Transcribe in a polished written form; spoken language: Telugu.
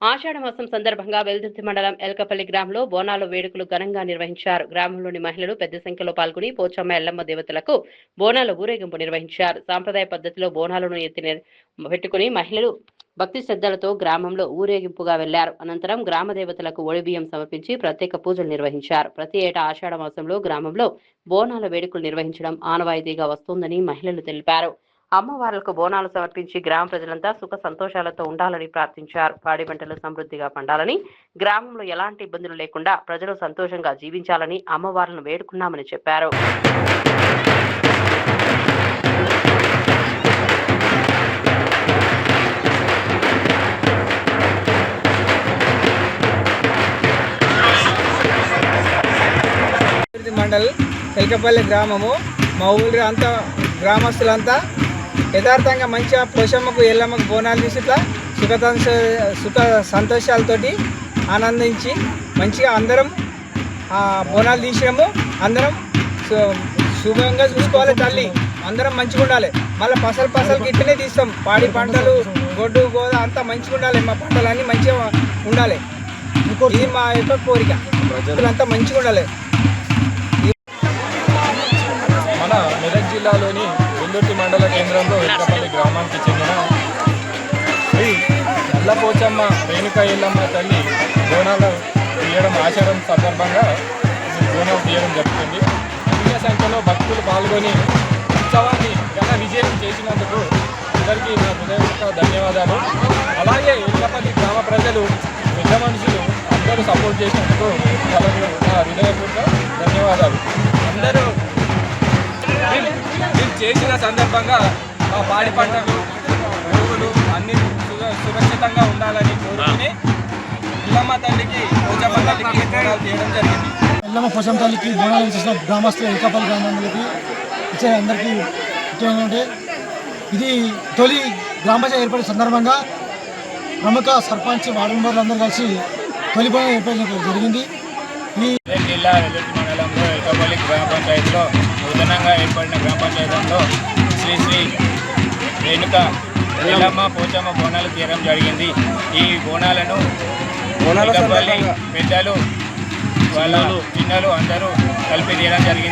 ఆషాఢమాసం సందర్భంగా వెల్దుర్తి మండలం ఎల్కపల్లి గ్రామంలో బోనాల వేడుకలు ఘనంగా నిర్వహించారు. గ్రామంలోని మహిళలు పెద్ద సంఖ్యలో పాల్గొని పోచమ్మ ఎల్లమ్మ దేవతలకు బోనాల ఊరేగింపు నిర్వహించారు. సాంప్రదాయ పద్ధతిలో బోనాలను పెట్టుకుని మహిళలు భక్తి శ్రద్ధలతో గ్రామంలో ఊరేగింపుగా వెళ్లారు. అనంతరం గ్రామ దేవతలకు ఒడిబియ్యం సమర్పించి ప్రత్యేక పూజలు నిర్వహించారు. ప్రతి ఏటా ఆషాఢ మాసంలో గ్రామంలో బోనాల వేడుకలు నిర్వహించడం ఆనవాయితీగా వస్తోందని మహిళలు తెలిపారు. అమ్మవార్లకు బోనాలు సమర్పించి గ్రామ ప్రజలంతా సుఖ సంతోషాలతో ఉండాలని ప్రార్థించారు. పాడి పంటలు సమృద్ధిగా పండాలని, గ్రామంలో ఎలాంటి ఇబ్బందులు లేకుండా ప్రజలు సంతోషంగా జీవించాలని అమ్మవార్లను వేడుకున్నామని చెప్పారు. మండల్ ఎల్కపల్లి గ్రామము. మా ఊరి అంతా గ్రామస్తులంతా యథార్థంగా మంచిగా పోషమ్మకు ఎల్లమ్మకు బోనాలు తీసి ఇట్లా సుఖ సంతోషాలతోటి ఆనందించి మంచిగా అందరం బోనాలు తీసినాము. అందరం శుభంగా చూసుకోవాలి. తల్లి అందరం మంచిగా ఉండాలి. మళ్ళీ పసలు ఇట్లనే తీస్తాం. పాడి పంటలు, గొడ్డు గోద అంతా మంచిగా ఉండాలి. మా పంటలన్నీ మంచిగా ఉండాలి. ఇది మా యొక్క కోరిక. ప్రజలంతా మంచిగా ఉండాలి. మన మెదక్ జిల్లాలోని వెల్దుర్తి మండల కేంద్రంలో ఎల్కపల్లి గ్రామానికి చెందిన శ్రీ నల్లపోచమ్మ రేణుకా ఎల్లమ్మ తల్లి బోనాలు తీయడం ఆచారం సందర్భంగా బోనాలు తీయడం జరుగుతుంది. అధిక సంఖ్యలో భక్తులు పాల్గొని ఉత్సవాన్ని ఘన విజయం చేసినందుకు అందరికీ నా హృదయపూర్వక ధన్యవాదాలు. అలాగే ఎల్కపల్లి గ్రామ ప్రజలు, పెద్ద మనుషులు అందరూ సపోర్ట్ చేసినందుకు వాళ్ళకు నా హృదయపూర్వక ధన్యవాదాలు. అందరూ చేసిన సందర్భంగా మా పాడి పంటలు, పురుగులు అన్ని సురక్షితంగా ఉండాలని కోరుకుని ఎల్లమ్మ తల్లికి, పోచమ్మ తల్లికి బోనాలు తీయడం జరిగింది. ఎల్లమ్మ పోచమ్మ తల్లికి బోనాలు చేసిన గ్రామస్తులు, ఎల్కపల్లి గ్రామాలకి ఇచ్చే అందరికీ ముఖ్యంగా ఇది తొలి గ్రామ పంచాయతీ ఏర్పడిన సందర్భంగా ప్రముఖ సర్పంచ్, వార్డు మెంబర్లు అందరూ కలిసి తొలి బోనాలు ఏర్పడడం జరిగింది. ఈ జిల్లా వెల్దుర్తి మండలంలో ఎల్కపల్లి గ్రామ పంచాయతీలో నూతనంగా ఏర్పడిన గ్రామ పంచాయతీలో శ్రీ రేణుకా ఎల్లమ్మ పోచమ్మ బోనాలు తీయడం జరిగింది. ఈ బోనాలను ఎల్కపల్లి పెద్దలు, వాళ్ళ చిన్నలు అందరూ కలిపి తీయడం జరిగింది.